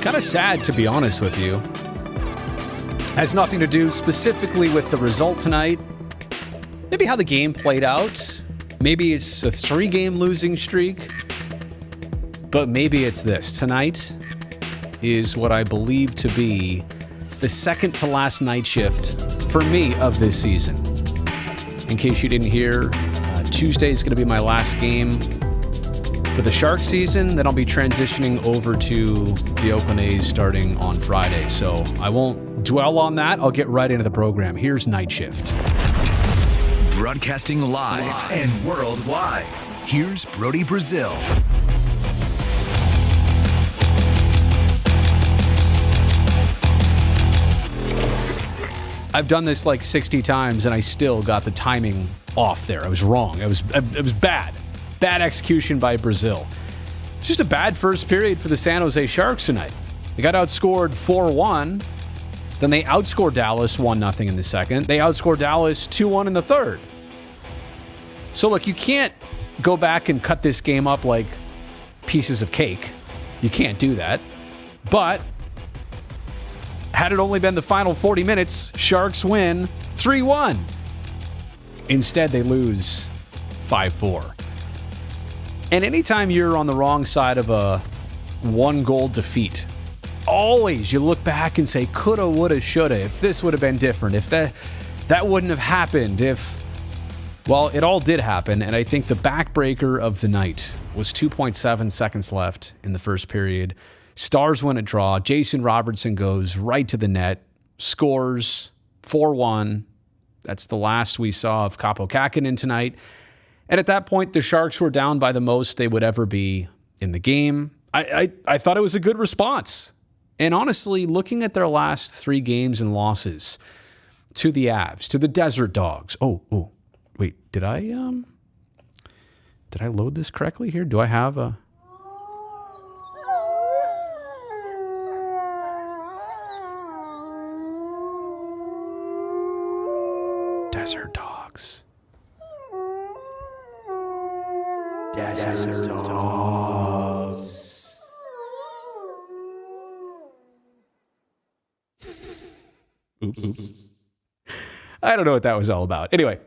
Kind of sad, to be honest with you. Has nothing to do specifically with the result tonight. Maybe how the game played out. Maybe it's a 3-game losing streak. But maybe it's this. Tonight is what I believe to be the second to last night shift for me of this season. In case you didn't hear, Tuesday is going to be my last game for the Sharks season. Then I'll be transitioning over to the Oakland A's starting on Friday. So I won't dwell on that. I'll get right into the program. Here's Night Shift. Broadcasting live and worldwide. Here's Brody Brazil. I've done this like 60 times and I still got the timing off there. I was wrong. It was bad. Bad execution by Brazil. It's just a bad first period for the San Jose Sharks tonight. They got outscored 4-1. Then they outscored Dallas 1-0 in the second. They outscored Dallas 2-1 in the third. So look, you can't go back and cut this game up like pieces of cake. You can't do that. But had it only been the final 40 minutes, Sharks win 3-1. Instead, they lose 5-4. And anytime you're on the wrong side of a 1-goal defeat, always you look back and say, coulda, woulda, shoulda, if this would have been different, if that wouldn't have happened, well, it all did happen, and I think the backbreaker of the night was 2.7 seconds left in the first period. Stars win a draw. Jason Robertson goes right to the net, scores 4-1. That's the last we saw of Kaapo Kähkönen tonight. And at that point, the Sharks were down by the most they would ever be in the game. I thought it was a good response. And honestly, looking at their last 3 games and losses to the Avs, to the Desert Dogs. Oh, wait, did I load this correctly here? Do I have a... Desert Dogs. Desert Dogs. Oops. I don't know what that was all about. Anyway,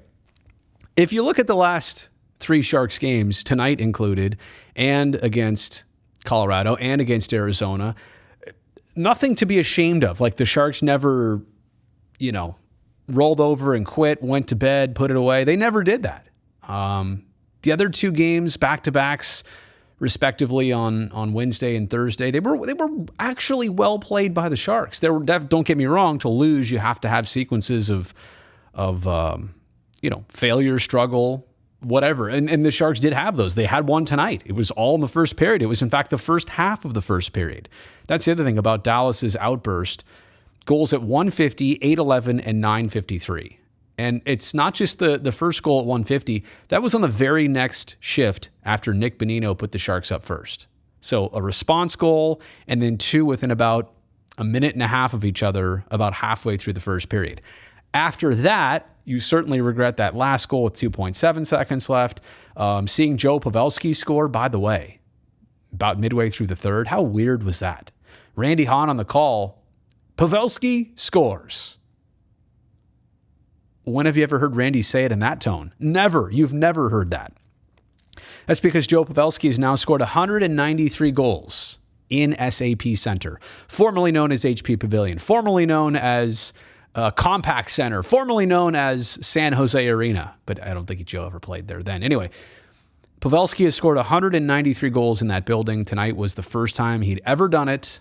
if you look at the last 3 Sharks games, tonight included, and against Colorado and against Arizona, nothing to be ashamed of. Like the Sharks never, rolled over and quit, went to bed, put it away. They never did that. The other 2 games, back-to-backs, respectively, on Wednesday and Thursday, they were actually well played by the Sharks. Don't get me wrong, to lose, you have to have sequences of failure, struggle, whatever. And the Sharks did have those. They had one tonight. It was all in the first period. It was, in fact, the first half of the first period. That's the other thing about Dallas's outburst. Goals at 150, 811, and 953. And it's not just the first goal at 150. That was on the very next shift after Nick Bonino put the Sharks up first. So a response goal and then 2 within about a minute and a half of each other, about halfway through the first period. After that, you certainly regret that last goal with 2.7 seconds left. Seeing Joe Pavelski score, by the way, about midway through the third. How weird was that? Randy Hahn on the call. Pavelski scores. When have you ever heard Randy say it in that tone? Never. You've never heard that. That's because Joe Pavelski has now scored 193 goals in SAP Center, formerly known as HP Pavilion, formerly known as Compact Center, formerly known as San Jose Arena. But I don't think Joe ever played there then. Anyway, Pavelski has scored 193 goals in that building. Tonight was the first time he'd ever done it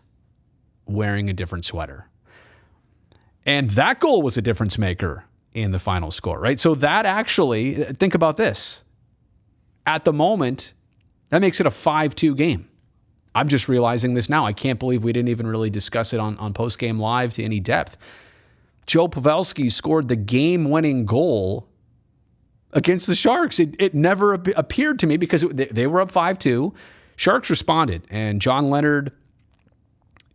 wearing a different sweater. And that goal was a difference maker in the final score, right? So that actually, think about this. At the moment, that makes it a 5-2 game. I'm just realizing this now. I can't believe we didn't even really discuss it on Post-Game Live to any depth. Joe Pavelski scored the game-winning goal against the Sharks. It never appeared to me because they were up 5-2. Sharks responded, and John Leonard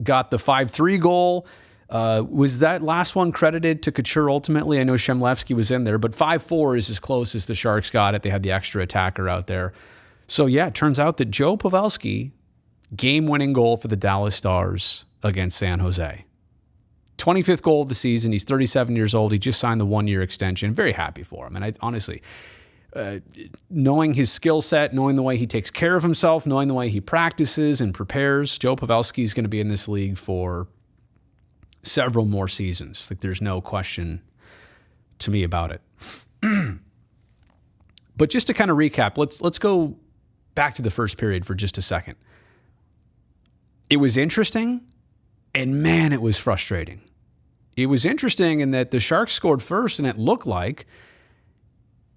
got the 5-3 goal. Was that last one credited to Couture ultimately? I know Shemlevsky was in there, but 5-4 is as close as the Sharks got it. They had the extra attacker out there. So yeah, it turns out that Joe Pavelski game-winning goal for the Dallas Stars against San Jose. 25th goal of the season. He's 37 years old. He just signed the one-year extension. Very happy for him. And I honestly, knowing his skill set, knowing the way he takes care of himself, knowing the way he practices and prepares, Joe Pavelski is going to be in this league for several more seasons. Like, there's no question to me about it. But just to kind of recap, let's go back to the first period for just a second. It was interesting, and man, it was frustrating. It was interesting in that the Sharks scored first, and it looked like,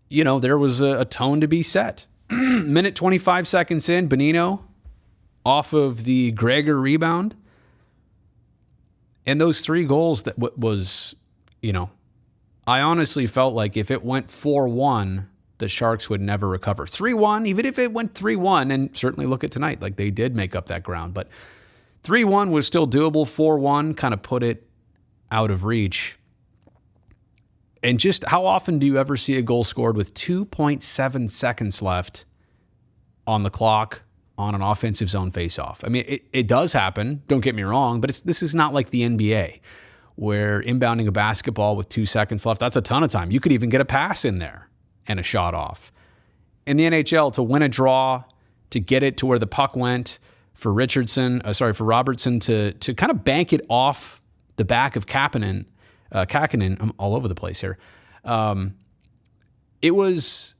there was a tone to be set. Minute 25 seconds in, Bonino off of the Gregor rebound. And those 3 goals, that was, I honestly felt like if it went 4-1, the Sharks would never recover. 3-1, even if it went 3-1, and certainly look at tonight, like they did make up that ground. But 3-1 was still doable. 4-1 kind of put it out of reach. And just how often do you ever see a goal scored with 2.7 seconds left on the clock on an offensive zone faceoff? I mean, it does happen, don't get me wrong, but this is not like the NBA where inbounding a basketball with 2 seconds left, that's a ton of time. You could even get a pass in there and a shot off. In the NHL, to win a draw, to get it to where the puck went, for Robertson to kind of bank it off the back of Kakkonen, I'm all over the place here. It was,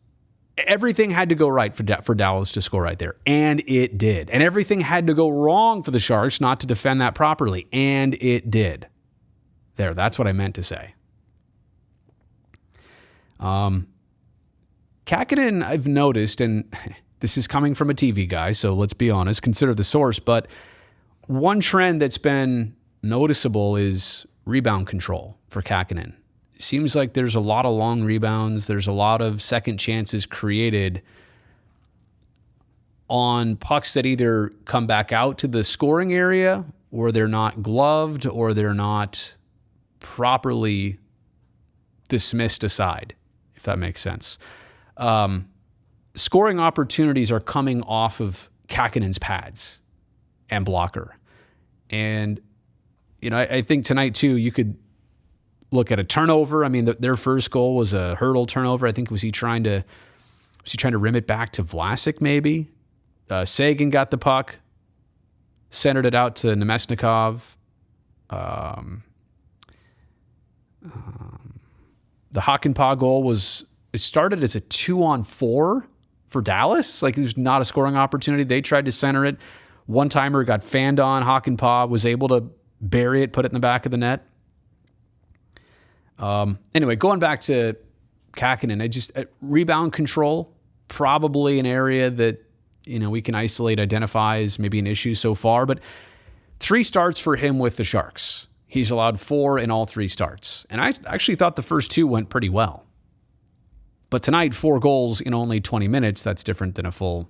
everything had to go right for Dallas to score right there, and it did. And everything had to go wrong for the Sharks not to defend that properly, and it did. There, that's what I meant to say. Kakkonen, I've noticed, and this is coming from a TV guy, so let's be honest, consider the source, but one trend that's been noticeable is rebound control for Kakkonen. It seems like there's a lot of long rebounds. There's a lot of second chances created on pucks that either come back out to the scoring area, or they're not gloved, or they're not properly dismissed aside, if that makes sense. Scoring opportunities are coming off of Kakkonen's pads and blocker. And, I think tonight too, you could look at a turnover. I mean, their first goal was a hurdle turnover. I think was he trying to rim it back to Vlasic maybe? Sagan got the puck, centered it out to Nemesnikov. The Hakanpää goal it started as a 2-on-4 for Dallas. Like, there's not a scoring opportunity. They tried to center it. One-timer got fanned on. Hakanpää was able to bury it, put it in the back of the net. Anyway, going back to Kakkonen, rebound control, probably an area that, we can identify as maybe an issue so far, but 3 starts for him with the Sharks. He's allowed 4 in all 3 starts. And I actually thought the first 2 went pretty well. But tonight, 4 goals in only 20 minutes, that's different than a full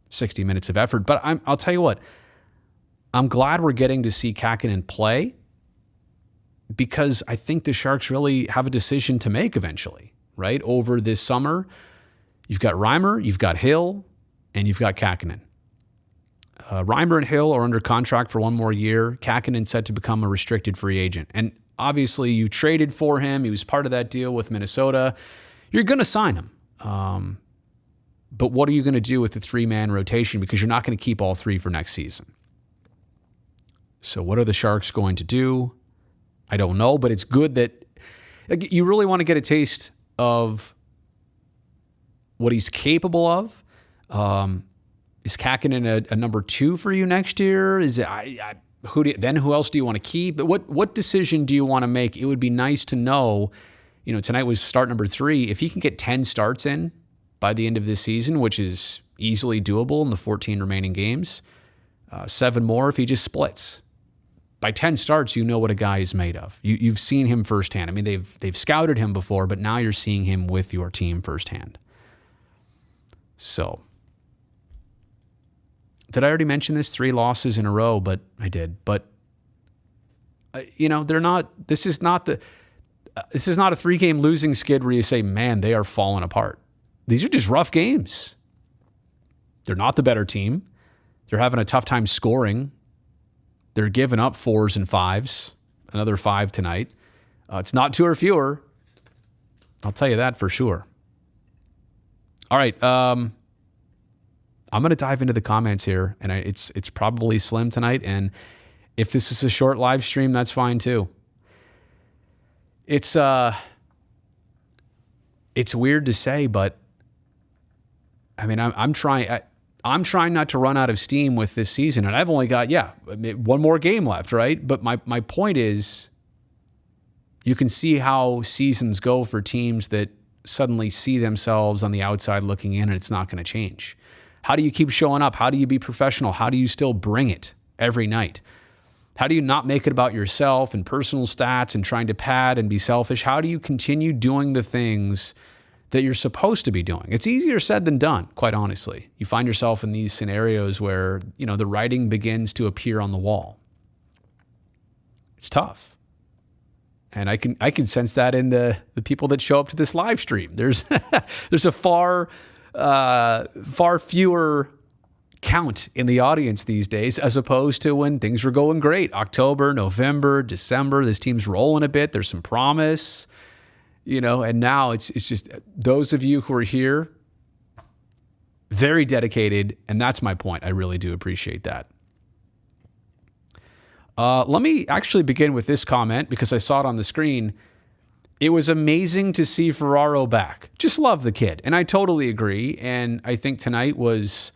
60 minutes of effort. But I'll tell you what, I'm glad we're getting to see Kakkonen play, because I think the Sharks really have a decision to make eventually, right? Over this summer, you've got Reimer, you've got Hill, and you've got Kakkonen. Reimer and Hill are under contract for 1 more year. Kakkonen set to become a restricted free agent. And obviously, you traded for him. He was part of that deal with Minnesota. You're going to sign him. But what are you going to do with the 3-man rotation? Because you're not going to keep all 3 for next season. So what are the Sharks going to do? I don't know, but it's good that you really want to get a taste of what he's capable of. Is Kakkonen a number 2 for you next year? Is it who else do you want to keep? What decision do you want to make? It would be nice to know. Tonight was start number 3. If he can get 10 starts in by the end of this season, which is easily doable in the 14 remaining games, 7 more if he just splits. By 10 starts, you know what a guy is made of. You've seen him firsthand. I mean, they've scouted him before, but now you're seeing him with your team firsthand. So, did I already mention this? 3 losses in a row, but I did. But they're not. This is not a 3-game losing skid where you say, man, they are falling apart. These are just rough games. They're not the better team. They're having a tough time scoring. They're giving up 4s and 5s. Another 5 tonight. It's not 2 or fewer. I'll tell you that for sure. All right. I'm going to dive into the comments here, and it's probably slim tonight. And if this is a short live stream, that's fine too. It's weird to say, but I mean, I'm trying not to run out of steam with this season, and I've only got one more game left, right? But my point is, you can see how seasons go for teams that suddenly see themselves on the outside looking in, and it's not going to change. How do you keep showing up? How do you be professional? How do you still bring it every night? How do you not make it about yourself and personal stats and trying to pad and be selfish? How do you continue doing the things that you're supposed to be doing? It's easier said than done, quite honestly. You find yourself in these scenarios where, the writing begins to appear on the wall. It's tough. And I can sense that in the people that show up to this live stream. There's a far fewer count in the audience these days as opposed to when things were going great. October, November, December, this team's rolling a bit. There's some promise, and now it's just those of you who are here, very dedicated, and that's my point. I really do appreciate that. Let me actually begin with this comment because I saw it on the screen. It was amazing to see Ferraro back. Just love the kid. And I totally agree. And I think tonight was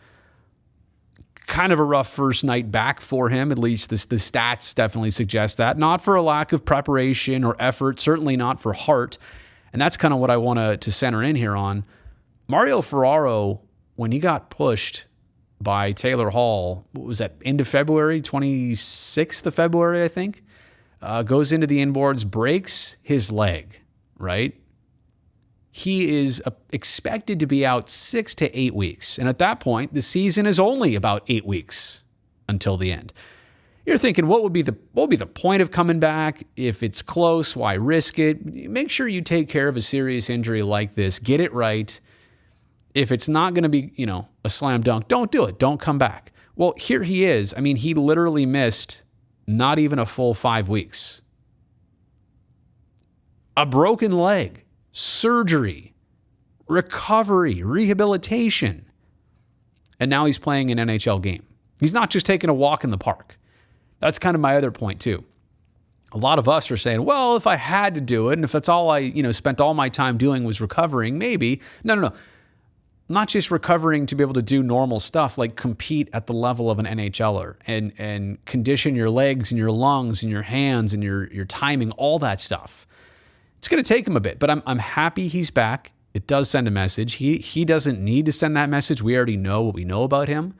kind of a rough first night back for him. At least the stats definitely suggest that. Not for a lack of preparation or effort, certainly not for heart. And that's kind of what I want to center in here on. Mario Ferraro, when he got pushed by Taylor Hall, what was that, end of February, 26th of February, I think, goes into the inboards, breaks his leg, right? He is expected to be out 6 to 8 weeks. And at that point, the season is only about 8 weeks until the end. You're thinking, what would be the point of coming back? If it's close, why risk it? Make sure you take care of a serious injury like this. Get it right. If it's not going to be, a slam dunk, don't do it. Don't come back. Well, here he is. I mean, he literally missed not even a full 5 weeks. A broken leg, surgery, recovery, rehabilitation. And now he's playing an NHL game. He's not just taking a walk in the park. That's kind of my other point too. A lot of us are saying, well, if I had to do it, and if that's all I, spent all my time doing was recovering, maybe. No. Not just recovering to be able to do normal stuff, like compete at the level of an NHLer and condition your legs and your lungs and your hands and your timing, all that stuff. It's going to take him a bit, but I'm happy he's back. It does send a message. He doesn't need to send that message. We already know what we know about him.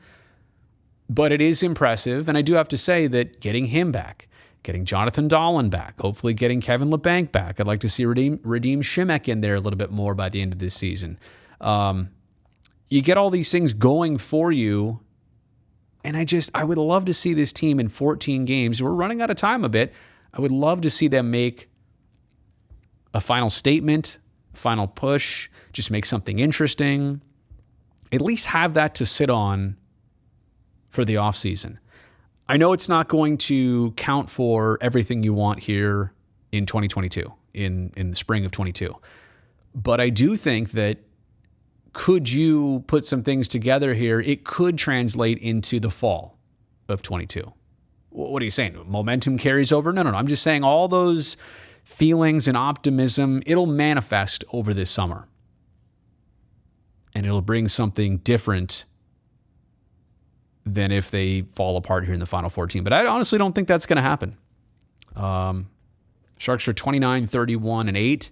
But it is impressive, and I do have to say that getting him back, getting Jonathan Dahlen back, hopefully getting Kevin LeBanc back. I'd like to see Radim Šimek in there a little bit more by the end of this season. You get all these things going for you, and I would love to see this team in 14 games. We're running out of time a bit. I would love to see them make a final statement, a final push, just make something interesting. At least have that to sit on for the offseason. I know it's not going to count for everything you want here in 2022, in the spring of 22. But I do think that could you put some things together here, it could translate into the fall of 22. What are you saying? Momentum carries over? No. I'm just saying all those feelings and optimism, it'll manifest over this summer. And it'll bring something different than if they fall apart here in the Final 14. But I honestly don't think that's going to happen. Sharks are 29, 31, and 8.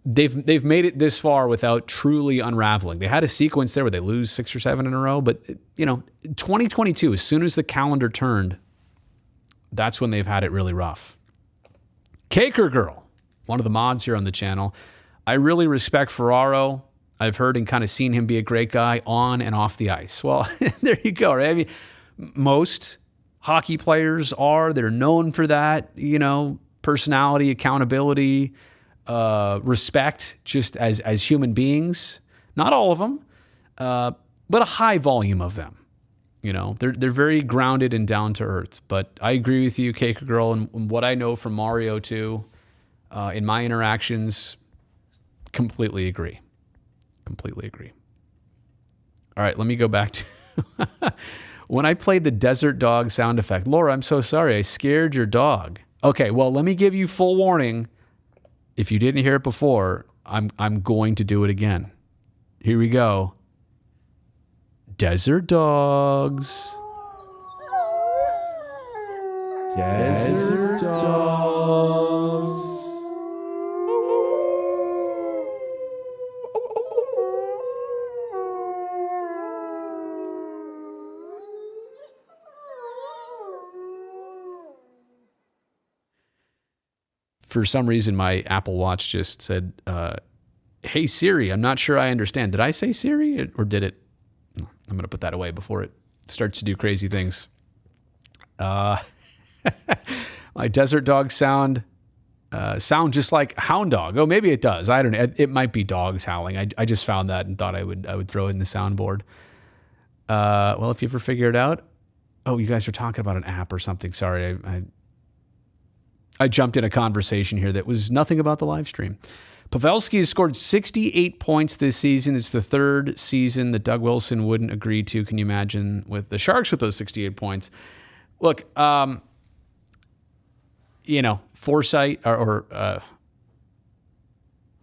They've made it this far without truly unraveling. They had a sequence there where they lose 6 or 7 in a row, but 2022, as soon as the calendar turned, that's when they've had it really rough. Caker Girl, one of the mods here on the channel. I really respect Ferraro. I've heard and kind of seen him be a great guy on and off the ice. Well, there you go, right? I mean, most hockey players they're known for that, personality, accountability, respect just as human beings. Not all of them. but a high volume of them. They're very grounded and down to earth. But I agree with you, Cake Girl, and what I know from Mario too, in my interactions, completely agree. Completely agree. All right, let me go back to when I played the desert dog sound effect. Laura, I'm so sorry. I scared your dog. Okay, well, let me give you full warning. If you didn't hear it before, I'm going to do it again. Here we go. Desert dogs. Desert dogs. For some reason, my Apple Watch just said, hey, Siri, I'm not sure I understand. Did I say Siri or did it? I'm going to put that away before it starts to do crazy things. My desert dog sound just like hound dog. Oh, maybe it does. I don't know. It might be dogs howling. I just found that and thought I would throw it in the soundboard. Well, if you ever figure it out. Oh, you guys are talking about an app or something. Sorry, I jumped in a conversation here that was nothing about the live stream. Pavelski has scored 68 points this season. It's the third season that Doug Wilson wouldn't agree to. Can you imagine with the Sharks with those 68 points? Look, foresight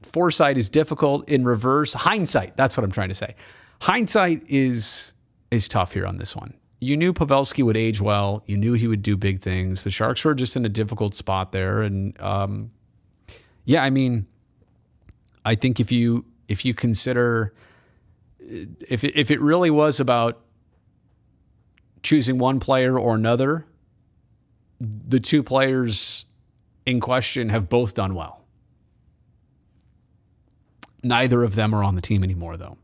foresight is difficult in reverse. Hindsight, that's what I'm trying to say. Hindsight is tough here on this one. You knew Pavelski would age well. You knew he would do big things. The Sharks were just in a difficult spot there. And I think if you consider if it really was about choosing one player or another, the two players in question have both done well. Neither of them are on the team anymore, though.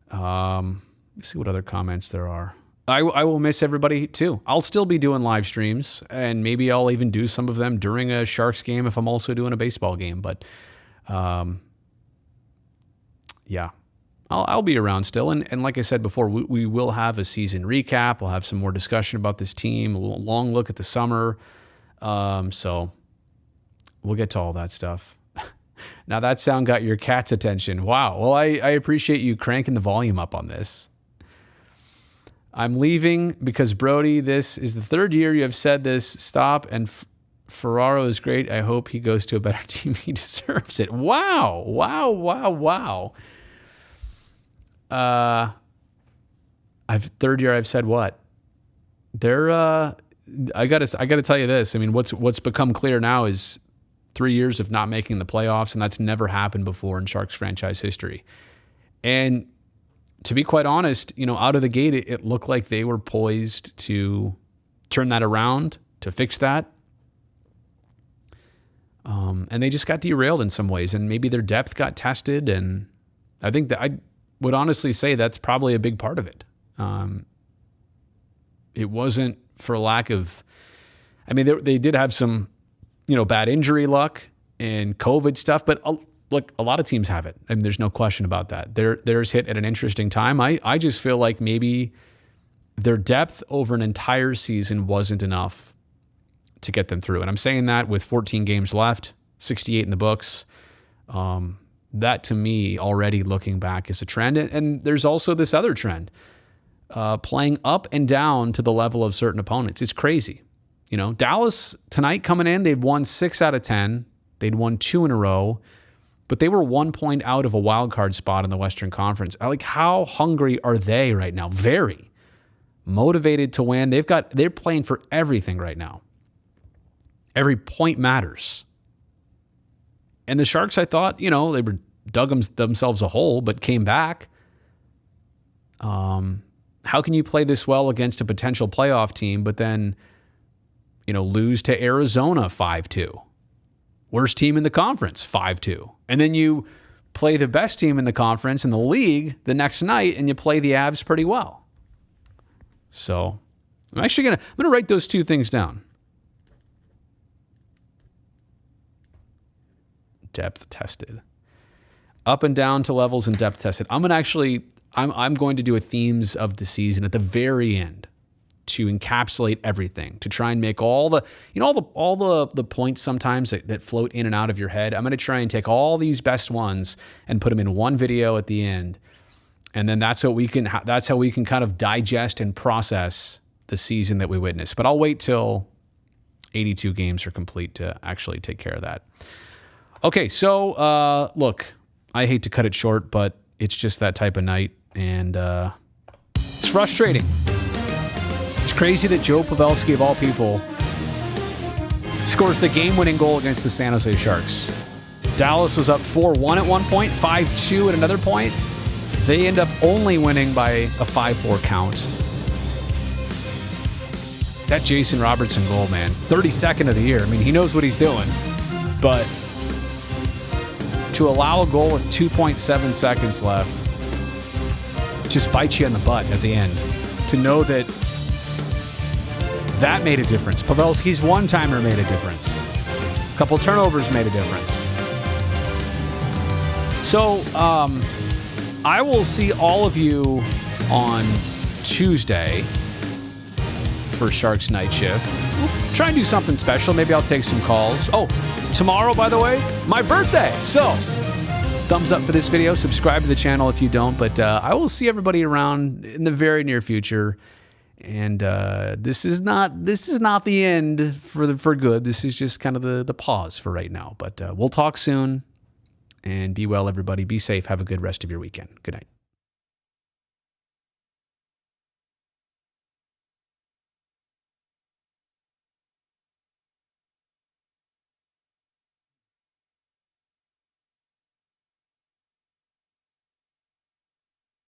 Let's see what other comments there are. I will miss everybody too. I'll still be doing live streams, and maybe I'll even do some of them during a Sharks game if I'm also doing a baseball game. But yeah, I'll be around still. And like I said before, we will have a season recap. We'll have some more discussion about this team, a long look at the summer. So we'll get to all that stuff. Now that sound got your cat's attention. Wow. Well, I appreciate you cranking the volume up on this. I'm leaving because, Brody, this is the third year you have said this. Stop. And Ferraro is great. I hope he goes to a better team. He deserves it. Wow. Third year I've said what? I gotta tell you this. I mean, what's become clear now is 3 years of not making the playoffs, and that's never happened before in Sharks franchise history. And to be quite honest, out of the gate, it looked like they were poised to turn that around, to fix that. And they just got derailed in some ways, and maybe their depth got tested. And I think that I would honestly say that's probably a big part of it. It wasn't for lack of, they did have some, bad injury luck and COVID stuff, but look, a lot of teams have it. There's no question about that. Theirs hit at an interesting time. I just feel like maybe their depth over an entire season wasn't enough to get them through. And I'm saying that with 14 games left, 68 in the books. That to me, already looking back, is a trend. And there's also this other trend, playing up and down to the level of certain opponents. It's crazy. Dallas tonight coming in, they'd won 6 out of 10. They'd won 2 in a row, but they were 1 point out of a wild card spot in the Western Conference. How hungry are they right now? Very motivated to win. They're playing for everything right now. Every point matters. And the Sharks, I thought, they were dug themselves a hole, but came back. How can you play this well against a potential playoff team, but then, lose to Arizona 5-2? Worst team in the conference, 5-2. And then you play the best team in the conference in the league the next night, and you play the Avs pretty well. So I'm actually going to write those two things down. Depth tested. up and down to levels and depth tested. I'm going to do a themes of the season at the very end to encapsulate everything, to try and make all the, all the points sometimes that float in and out of your head. I'm going to try and take all these best ones and put them in one video at the end. And then that's how we can kind of digest and process the season that we witnessed. But I'll wait till 82 games are complete to actually take care of that. Okay, so look, I hate to cut it short, but it's just that type of night, and it's frustrating. It's crazy that Joe Pavelski, of all people, scores the game-winning goal against the San Jose Sharks. Dallas was up 4-1 at one point, 5-2 at another point. They end up only winning by a 5-4 count. That Jason Robertson goal, man, 32nd of the year. I mean, he knows what he's doing, but to allow a goal with 2.7 seconds left just bites you in the butt at the end. To know that that made a difference. Pavelski's one-timer made a difference. A couple turnovers made a difference. So, I will see all of you on Tuesday for Sharks Night Shift. We'll try and do something special. Maybe I'll take some calls. Oh, tomorrow, by the way, my birthday. So, thumbs up for this video. Subscribe to the channel if you don't. But I will see everybody around in the very near future. And this is not the end for good. This is just kind of the pause for right now. But we'll talk soon. And be well, everybody. Be safe. Have a good rest of your weekend. Good night.